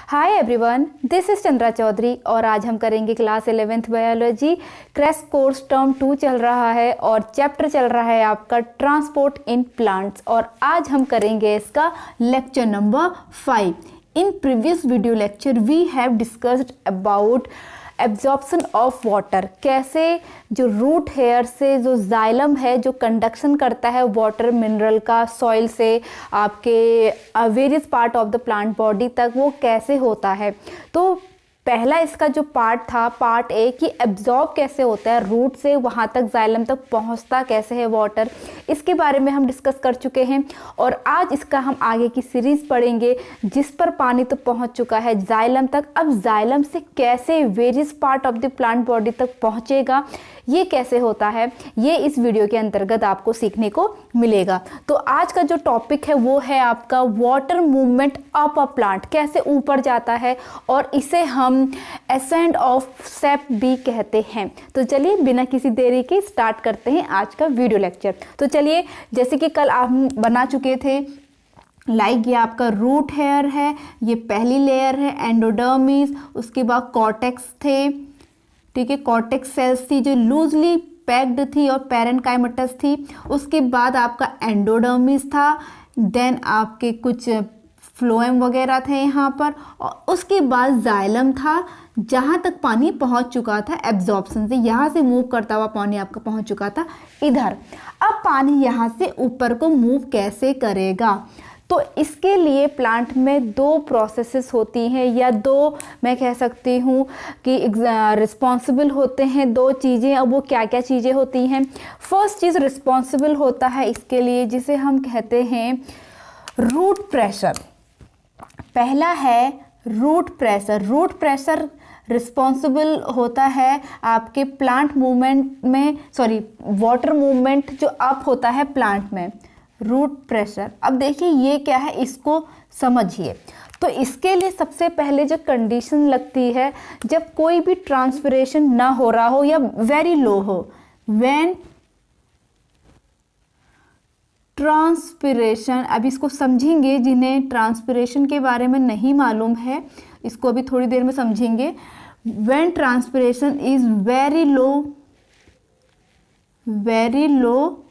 Hi everyone, this is Chandra Chaudhary और आज हम करेंगे class 11th biology crash course term 2 चल रहा है और चैप्टर चल रहा है आपका ट्रांसपोर्ट इन प्लांट्स और आज हम करेंगे इसका lecture number 5। In previous video lecture we have discussed about absorption of water, कैसे जो रूट हेयर से जो जाइलम है जो कंडक्शन करता है वाटर मिनरल का सॉइल से आपके various part of the plant body तक, वो कैसे होता है। तो पहला इसका जो पार्ट था, पार्ट ए, कि एब्जॉर्ब कैसे होता है रूट से वहाँ तक जाइलम तक पहुँचता कैसे है वाटर, इसके बारे में हम डिस्कस कर चुके हैं। और आज इसका हम आगे की सीरीज़ पढ़ेंगे जिस पर पानी तो पहुँच चुका है जाइलम तक। अब जाइलम से कैसे various part of the plant body तक पहुँचेगा, ये कैसे होता है, ये इस वीडियो के अंतर्गत आपको सीखने को मिलेगा। तो आज का जो टॉपिक है वो है आपका water movement up a plant, कैसे ऊपर जाता है और इसे हम एसेंड ऑफ सेप भी कहते हैं। तो चलिए बिना किसी देरी के स्टार्ट करते हैं आज का वीडियो लेक्चर। तो चलिए, जैसे कि कल आप बना चुके थे, ये आपका रूट हेयर है, ये पहली लेयर है एंडोडर्मिस, उसके बाद कॉर्टेक्स थे, ठीक है, कॉर्टेक्स सेल्स थी जो लूजली पैक्ड थी और पैरेन्काइमेटस थी। उसके बाद आपका एंडोडर्मिस था, देन आपके कुछ फ्लोएम वगैरह थे यहाँ पर, और उसके बाद जाइलम था जहाँ तक पानी पहुँच चुका था एब्जॉर्प्शन से, यहाँ से मूव करता हुआ पानी आपका पहुँच चुका था इधर। अब पानी यहाँ से ऊपर को मूव कैसे करेगा, तो इसके लिए प्लांट में दो प्रोसेसेस होती हैं, या दो मैं कह सकती हूँ कि रिस्पॉन्सिबल होते हैं दो चीज़ें। अब वो क्या क्या चीज़ें होती हैं। फर्स्ट चीज़ रिस्पॉन्सिबल होता है इसके लिए जिसे हम कहते हैं रूट प्रेशर। पहला है root pressure. Root pressure responsible होता है आपके प्लांट मूवमेंट में, वाटर मूवमेंट जो अप होता है प्लांट में, रूट प्रेशर। अब देखिए ये क्या है, इसको समझिए। तो इसके लिए सबसे पहले जो कंडीशन लगती है, जब कोई भी ट्रांसपिरेशन ना हो रहा हो या वेरी लो हो, व्हेन ट्रांसपिरेशन, अब इसको समझेंगे जिन्हें ट्रांसपिरेशन के बारे में नहीं मालूम है, इसको अभी थोड़ी देर में समझेंगे। When transpiration is very low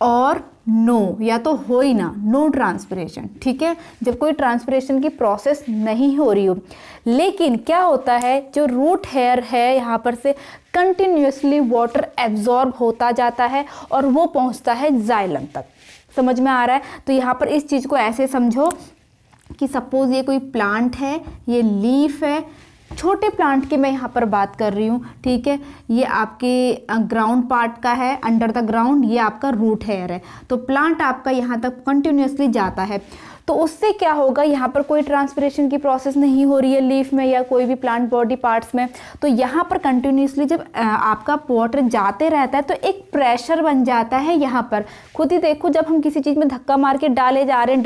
और नो, या तो हो ही ना, नो ट्रांसपिरेशन, ठीक है, जब कोई ट्रांसपिरेशन की प्रोसेस नहीं हो रही हो। लेकिन क्या होता है, जो रूट हेयर है यहाँ पर से कंटिन्यूसली वाटर एब्जॉर्ब होता जाता है और वो पहुँचता है जाइलम तक। समझ में आ रहा है। तो यहाँ पर इस चीज़ को ऐसे समझो कि सपोज ये कोई प्लांट है, ये लीफ है, छोटे प्लांट की मैं यहाँ पर बात कर रही हूँ, ठीक है, ये आपके ग्राउंड पार्ट का है, अंडर द ग्राउंड, ये आपका रूट हेयर है। तो प्लांट आपका यहाँ तक कंटिन्यूसली जाता है, तो उससे क्या होगा, यहाँ पर कोई ट्रांसपिरेशन की प्रोसेस नहीं हो रही है लीफ में या कोई भी प्लांट बॉडी पार्ट्स में। तो यहाँ पर कंटिन्यूसली जब आपका वाटर जाते रहता है तो एक प्रेशर बन जाता है यहाँ पर। खुद ही देखो, जब हम किसी चीज़ में धक्का मार के डाले जा रहे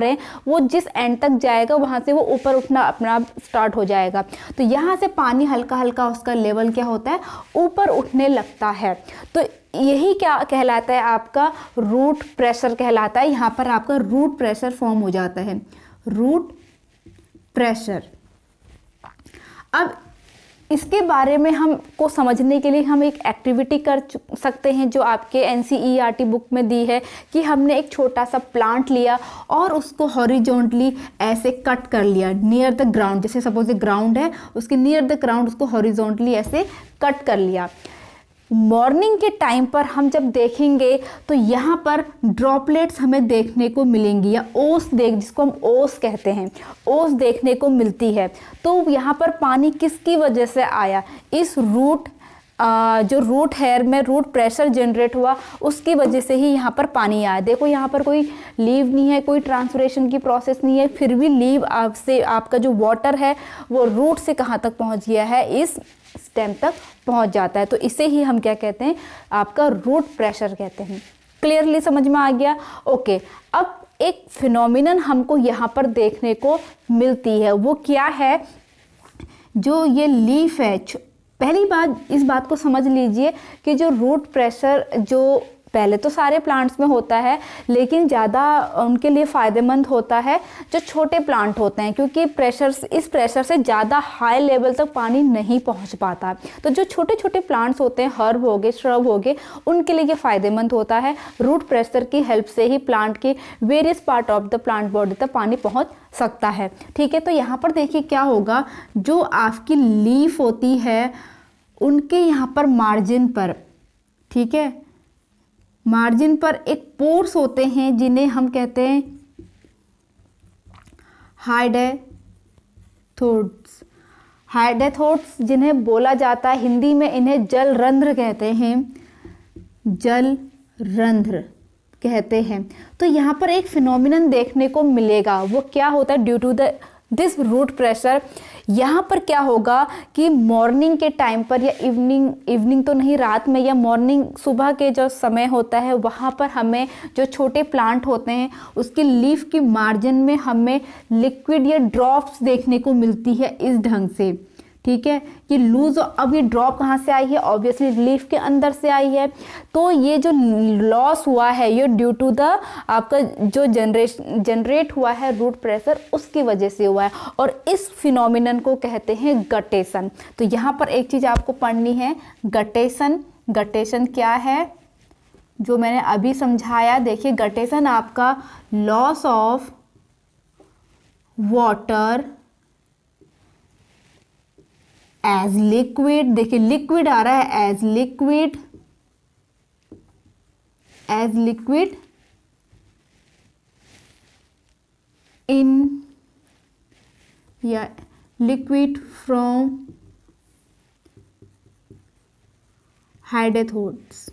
हैं, वो जिस एंड तक जाएगा वहाँ से वो ऊपर उठना अपना स्टार्ट हो जाएगा। तो यहाँ से पानी हल्का हल्का उसका लेवल क्या होता है, ऊपर उठने लगता है। तो यही क्या कहलाता है, आपका रूट प्रेशर कहलाता है। यहाँ पर आपका रूट प्रेशर फॉर्म हो जाता है, रूट प्रेशर। अब इसके बारे में हमको समझने के लिए हम एक एक्टिविटी कर सकते हैं जो आपके NCERT बुक में दी है, कि हमने एक छोटा सा प्लांट लिया और उसको हॉरिजॉन्टली ऐसे कट कर लिया नियर द ग्राउंड। जैसे सपोज ग्राउंड है, उसके नियर द ग्राउंड उसको हॉरिजॉन्टली ऐसे कट कर लिया। मॉर्निंग के टाइम पर हम जब देखेंगे तो यहाँ पर ड्रॉपलेट्स हमें देखने को मिलेंगी, या ओस जिसको हम ओस कहते हैं, ओस देखने को मिलती है। तो यहाँ पर पानी किसकी वजह से आया, इस जो रूट हेयर में रूट प्रेशर जनरेट हुआ उसकी वजह से ही यहाँ पर पानी आया। देखो यहाँ पर कोई लीव नहीं है, कोई ट्रांसपिरेशन की प्रोसेस नहीं है, फिर भी लीव आपसे आपका जो वाटर है वो रूट से कहाँ तक पहुँच गया है, इस स्टेम तक पहुँच जाता है। तो इसे ही हम क्या कहते हैं, आपका रूट प्रेशर कहते हैं। क्लियरली समझ में आ गया। ओके, अब एक फिनोमिनन हमको यहाँ पर देखने को मिलती है, वो क्या है, जो ये लीफ है। पहली बात, इस बात को समझ लीजिए कि जो रूट प्रेशर जो पहले तो सारे प्लांट्स में होता है, लेकिन ज़्यादा उनके लिए फ़ायदेमंद होता है जो छोटे प्लांट होते हैं, क्योंकि इस प्रेशर से ज़्यादा हाई लेवल तक पानी नहीं पहुंच पाता। तो जो छोटे छोटे प्लांट्स होते हैं, हर्ब हो गए, श्रब हो गए, उनके लिए ये फ़ायदेमंद होता है। रूट प्रेशर की हेल्प से ही प्लांट के various part of the plant body तक पानी पहुँच सकता है। ठीक है, तो यहाँ पर देखिए क्या होगा, जो आपकी लीफ होती है उनके यहाँ पर मार्जिन पर, ठीक है, मार्जिन पर एक पोर्स होते हैं जिन्हें हम कहते हैं हाइडेथोड्स। हाइडेथोड्स जिन्हें बोला जाता है हिंदी में, इन्हें जल रंध्र कहते हैं, जल रंध्र कहते हैं। तो यहाँ पर एक फिनोमिनन देखने को मिलेगा, वो क्या होता है, due to this root pressure यहाँ पर क्या होगा कि मॉर्निंग के टाइम पर या इवनिंग तो नहीं, रात में या मॉर्निंग सुबह के जो समय होता है वहाँ पर हमें जो छोटे प्लांट होते हैं उसकी लीफ की मार्जिन में हमें लिक्विड या ड्रॉप्स देखने को मिलती है इस ढंग से। ठीक है, ये लूज, अब ये ड्रॉप कहाँ से आई है, ऑब्वियसली लीफ के अंदर से आई है। तो ये जो लॉस हुआ है ये ड्यू टू द आपका जो जनरेट हुआ है रूट प्रेशर, उसकी वजह से हुआ है, और इस फिनोमिनन को कहते हैं गटेशन। तो यहाँ पर एक चीज़ आपको पढ़नी है, गटेशन। गटेशन क्या है, जो मैंने अभी समझाया। देखिए, गटेशन आपका loss of water as liquid, देखिए लिक्विड आ रहा है, एज लिक्विड इन या लिक्विड फ्रॉम हाइडेथोड्स,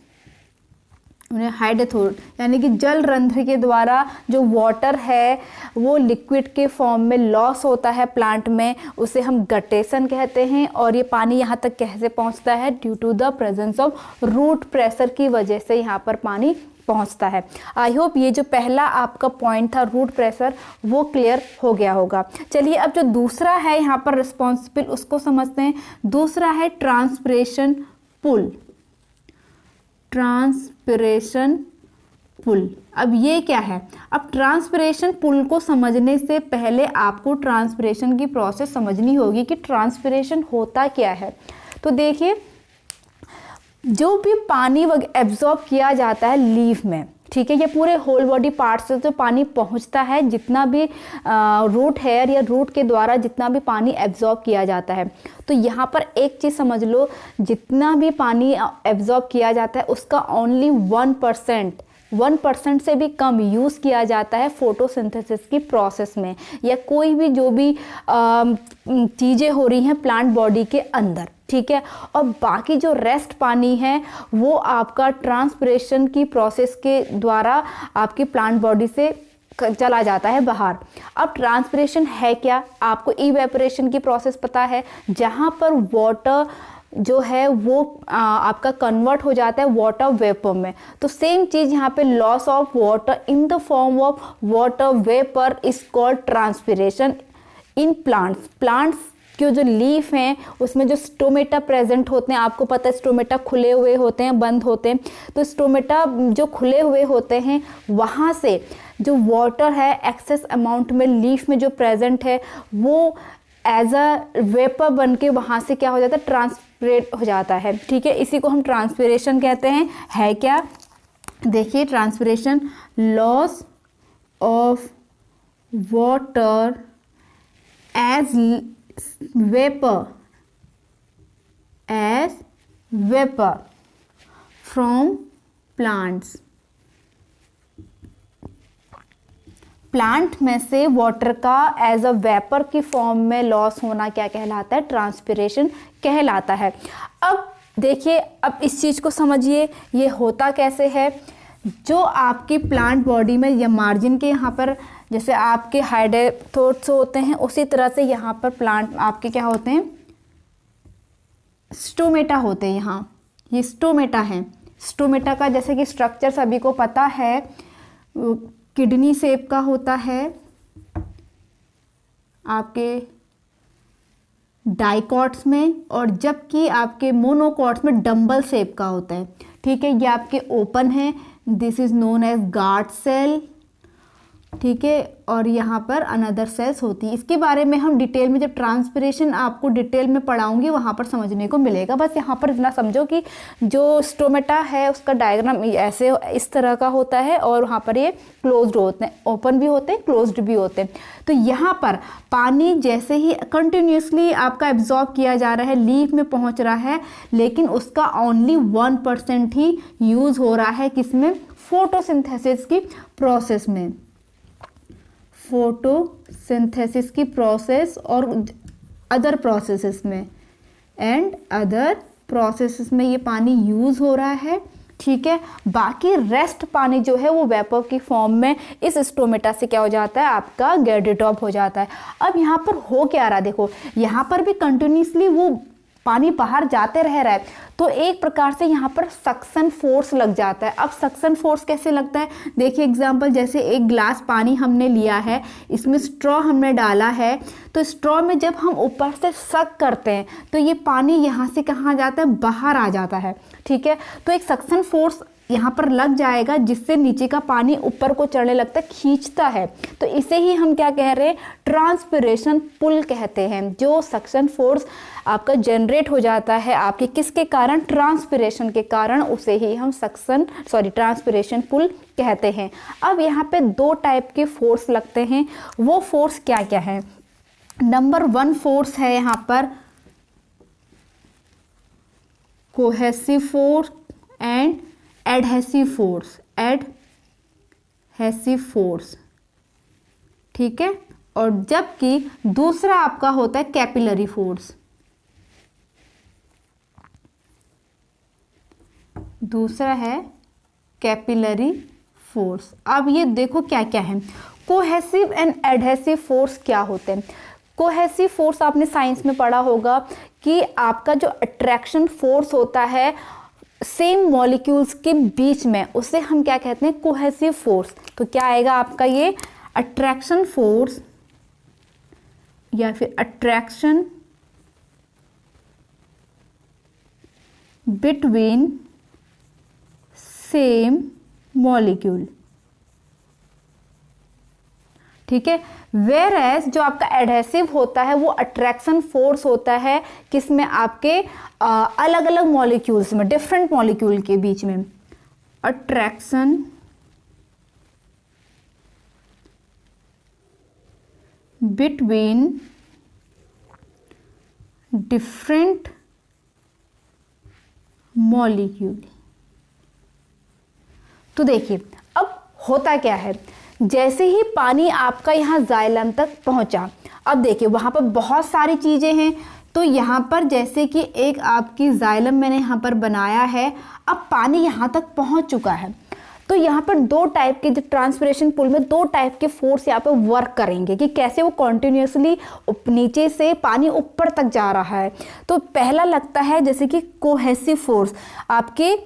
हाइडेथोड यानी कि जल रंध्र के द्वारा जो वाटर है वो लिक्विड के फॉर्म में लॉस होता है प्लांट में, उसे हम गटेशन कहते हैं। और ये पानी यहाँ तक कैसे पहुँचता है, due to the presence of root pressure की वजह से यहाँ पर पानी पहुँचता है। आई होप ये जो पहला आपका पॉइंट था रूट प्रेशर वो क्लियर हो गया होगा। चलिए अब जो दूसरा है यहाँ पर रिस्पॉन्सिबल, उसको समझते हैं। दूसरा है ट्रांसपिरेशन पुल। ट्रांसपिरेशन पुल, अब ये क्या है, अब ट्रांसपिरेशन पुल को समझने से पहले आपको ट्रांसपिरेशन की प्रोसेस समझनी होगी कि ट्रांसपिरेशन होता क्या है। तो देखिए, जो भी पानी एब्जॉर्ब किया जाता है लीफ में, ठीक है, ये पूरे होल बॉडी पार्ट से जो पानी पहुंचता है, जितना भी रूट हेयर या रूट के द्वारा जितना भी पानी एब्जॉर्ब किया जाता है, तो यहाँ पर एक चीज़ समझ लो, जितना भी पानी एब्जॉर्ब किया जाता है उसका ओनली 1% से भी कम यूज़ किया जाता है फोटोसिंथेसिस की प्रोसेस में, या कोई भी जो भी चीज़ें हो रही हैं प्लांट बॉडी के अंदर। ठीक है, और बाकी जो रेस्ट पानी है वो आपका ट्रांसपिरेशन की प्रोसेस के द्वारा आपकी प्लांट बॉडी से चला जाता है बाहर। अब ट्रांसपिरेशन है क्या, आपको इवेपोरेशन की प्रोसेस पता है, जहाँ पर वाटर जो है वो आपका कन्वर्ट हो जाता है वाटर वेपर में। तो सेम चीज़ यहाँ पे loss of water in the form of water vapour is called transpiration in plants. Plants के जो लीफ हैं उसमें जो स्टोमेटा प्रेजेंट होते हैं, आपको पता है स्टोमेटा खुले हुए होते हैं, बंद होते हैं, तो स्टोमेटा जो खुले हुए होते हैं वहाँ से जो वाटर है एक्सेस अमाउंट में लीफ में जो प्रेजेंट है वो एज अ वेपर बन के वहाँ से क्या हो जाता है, ट्रांसपिरेट हो जाता है। ठीक है, इसी को हम ट्रांसपिरेशन कहते हैं। है क्या, देखिए, transpiration loss of water as vapour from plants. Plant में से वाटर का एज अ वेपर की फॉर्म में लॉस होना क्या कहलाता है, ट्रांसपिरेशन कहलाता है। अब देखिए, अब इस चीज़ को समझिए, ये होता कैसे है। जो आपकी प्लांट बॉडी में या मार्जिन के यहाँ पर जैसे आपके हाइडेथोड्स होते हैं, उसी तरह से यहाँ पर प्लांट आपके क्या होते हैं, स्टोमेटा होते हैं। यहाँ ये स्टोमेटा है। स्टोमेटा का जैसे कि स्ट्रक्चर सभी को पता है, किडनी शेप का होता है, आपके डाइकॉट्स में, और जबकि आपके मोनोकॉट्स में डंबल शेप का होता है। ठीक है, ये आपके ओपन है, this is known as guard cell, ठीक है। और यहाँ पर अनदर सेल्स होती है। इसके बारे में हम डिटेल में जब ट्रांसपिरेशन आपको डिटेल में पढ़ाऊंगी वहाँ पर समझने को मिलेगा। बस यहाँ पर इतना समझो कि जो स्टोमेटा है उसका डायग्राम ऐसे इस तरह का होता है और वहाँ पर ये क्लोज्ड होते हैं, ओपन भी होते हैं, क्लोज्ड भी होते हैं। तो यहाँ पर पानी जैसे ही कंटिन्यूसली आपका एब्जॉर्ब किया जा रहा है, लीफ में पहुँच रहा है, लेकिन उसका ओनली 1% ही यूज़ हो रहा है किसमें, फोटोसिंथेसिस की प्रोसेस में, फोटोसिंथेसिस की प्रोसेस और अदर प्रोसेसेस में, एंड अदर प्रोसेसेस में ये पानी यूज़ हो रहा है, ठीक है। बाकी रेस्ट पानी जो है वो वेपर की फॉर्म में इस स्टोमेटा से क्या हो जाता है, आपका गेट डिटॉप हो जाता है। अब यहाँ पर हो क्या रहा, देखो यहाँ पर भी कंटिन्यूसली वो पानी बाहर जाते रह रहा है, तो एक प्रकार से यहाँ पर सक्शन फोर्स लग जाता है। अब सक्शन फोर्स कैसे लगता है, देखिए एग्जांपल, जैसे एक ग्लास पानी हमने लिया है, इसमें स्ट्रॉ हमने डाला है, तो स्ट्रॉ में जब हम ऊपर से सक करते हैं तो ये पानी यहाँ से कहाँ जाता है, बाहर आ जाता है, ठीक है। तो एक सक्शन फोर्स यहाँ पर लग जाएगा जिससे नीचे का पानी ऊपर को चढ़ने लगता है, खींचता है। तो इसे ही हम क्या कह रहे हैं, ट्रांसपिरेशन पुल कहते हैं। जो सक्शन फोर्स आपका जनरेट हो जाता है आपके किसके कारण, ट्रांसपिरेशन के कारण, उसे ही हम ट्रांसपिरेशन पुल कहते हैं। अब यहाँ पे 2 टाइप के फोर्स लगते हैं, वो फोर्स क्या क्या है। नंबर 1 फोर्स है यहाँ पर cohesive force and adhesive force, ठीक है। और जबकि दूसरा आपका होता है कैपिलरी फोर्स, दूसरा है कैपिलरी फोर्स। अब ये देखो क्या क्या है, कोहेसिव एंड एडहेसिव फोर्स क्या होते हैं। कोहेसिव फोर्स आपने साइंस में पढ़ा होगा कि आपका जो अट्रैक्शन फोर्स होता है सेम मॉलिक्यूल्स के बीच में, उसे हम क्या कहते हैं, कोहेसिव फोर्स। तो क्या आएगा आपका ये अट्रैक्शन फोर्स या फिर अट्रैक्शन बिटवीन सेम मॉलिक्यूल, ठीक है। वेयर एज जो आपका एडहेसिव होता है वो अट्रैक्शन फोर्स होता है किसमें, आपके अलग अलग मॉलिक्यूल्स में, डिफरेंट मॉलिक्यूल के बीच में, अट्रैक्शन बिटवीन डिफरेंट मॉलिक्यूल। तो देखिए अब होता क्या है, जैसे ही पानी आपका यहाँ जाइलम तक पहुँचा, अब देखिए वहाँ पर बहुत सारी चीज़ें हैं। तो यहाँ पर जैसे कि एक आपकी जाइलम मैंने यहाँ पर बनाया है, अब पानी यहाँ तक पहुँच चुका है। तो यहाँ पर 2 टाइप के, जो ट्रांसपिरेशन पुल में 2 टाइप के फोर्स यहाँ पर वर्क करेंगे कि कैसे वो कॉन्टिन्यूसली नीचे से पानी ऊपर तक जा रहा है। तो पहला लगता है जैसे कि कोहेसिव फोर्स, आपके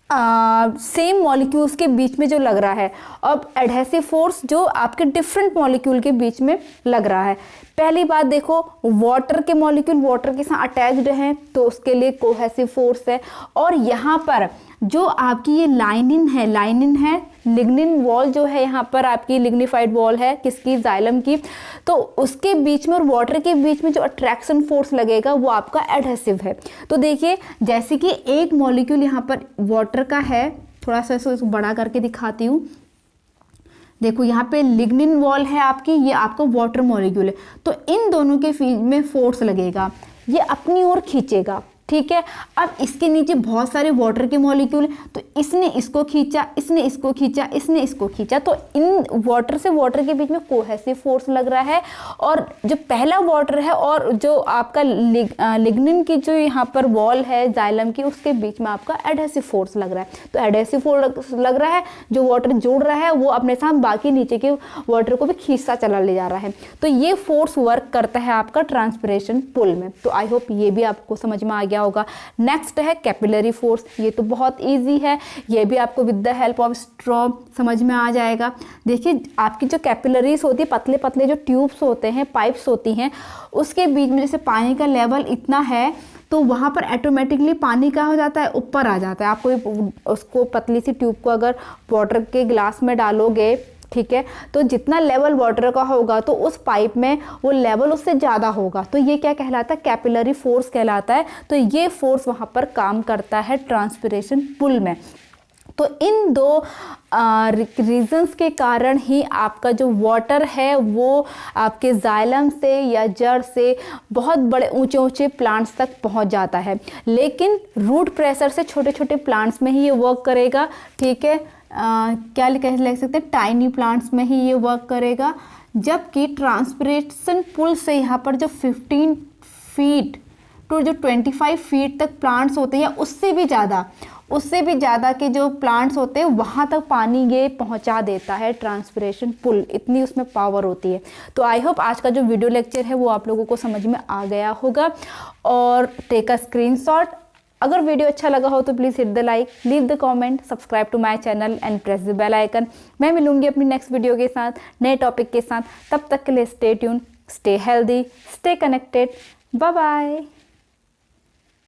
सेम मॉलिक्यूल्स के बीच में जो लग रहा है। अब एडहेसिव फोर्स जो आपके डिफरेंट मॉलिक्यूल के बीच में लग रहा है। पहली बात देखो, वाटर के मॉलिक्यूल वाटर के साथ अटैच्ड हैं तो उसके लिए कोहेसिव फोर्स है। और यहाँ पर जो आपकी ये लाइनिन है लिग्निन वॉल जो है, यहाँ पर आपकी लिग्निफाइड वॉल है किसकी, जाइलम की, तो उसके बीच में और वाटर के बीच में जो अट्रैक्शन फोर्स लगेगा वो आपका एडहेसिव है। तो देखिए जैसे कि एक मॉलिक्यूल यहाँ पर वाटर का है, थोड़ा सा इसको बड़ा करके दिखाती हूँ। देखो यहाँ पे लिग्निन वॉल है आपकी, ये आपका वाटर मॉलिक्यूल है, तो इन दोनों के बीच में फोर्स लगेगा, ये अपनी ओर खींचेगा, ठीक है। अब इसके नीचे बहुत सारे वाटर के मॉलिक्यूल, तो इसने इसको खींचा, इसने इसको खींचा, इसने इसको खींचा, तो इन वाटर से वाटर के बीच में कोहेसिव फोर्स लग रहा है। और जो पहला वाटर है और जो आपका लिग्निन की जो यहाँ पर वॉल है जाइलम की, उसके बीच में आपका एडहेसिव फोर्स लग रहा है। तो एडहेसिव फोर्स लग रहा है, जो वाटर जोड़ रहा है वो अपने साथ बाकी नीचे के वाटर को भी खींचता चला ले जा रहा है। तो ये फोर्स वर्क करता है आपका ट्रांसपिरेशन पुल में। तो आई होप ये भी आपको समझ में आ गया होगा। नेक्स्ट है कैपिलरी फोर्स, ये तो बहुत इजी है, ये भी आपको with the help of straw समझ में आ जाएगा। देखिए आपकी जो कैपिलरीज होती है, पतले पतले जो ट्यूब्स होते हैं, पाइप्स होती हैं, उसके बीच में जैसे पानी का लेवल इतना है तो वहाँ पर ऑटोमेटिकली पानी क्या हो जाता है, ऊपर आ जाता है। आप कोई उसको पतली सी ट्यूब को अगर वाटर के ग्लास में डालोगे, ठीक है, तो जितना लेवल वाटर का होगा तो उस पाइप में वो लेवल उससे ज़्यादा होगा। तो ये क्या कहलाता है, कैपिलरी फोर्स कहलाता है। तो ये फोर्स वहाँ पर काम करता है ट्रांसपिरेशन पुल में। तो इन दो रीजंस के कारण ही आपका जो वाटर है वो आपके जाइलम से या जड़ से बहुत बड़े ऊंचे ऊंचे प्लांट्स तक पहुंच जाता है, लेकिन रूट प्रेशर से छोटे छोटे प्लांट्स में ही ये वर्क करेगा, ठीक है। क्या लिख सकते हैं, टाइनी प्लांट्स में ही ये वर्क करेगा। जबकि ट्रांसपिरेशन पुल से यहाँ पर जो 15 फीट टू जो 25 फीट तक प्लांट्स होते हैं, उससे भी ज़्यादा के जो प्लांट्स होते हैं वहाँ तक पानी ये पहुँचा देता है ट्रांसपिरेशन पुल, इतनी उसमें पावर होती है। तो आई होप आज का जो वीडियो लेक्चर है वो आप लोगों को समझ में आ गया होगा। और टेक अ स्क्रीनशॉट। अगर वीडियो अच्छा लगा हो तो please hit the like, leave the comment, subscribe to my channel and press the bell icon. मैं मिलूंगी अपनी नेक्स्ट वीडियो के साथ, नए टॉपिक के साथ। तब तक के लिए stay tune, stay healthy, stay connected. Bye bye.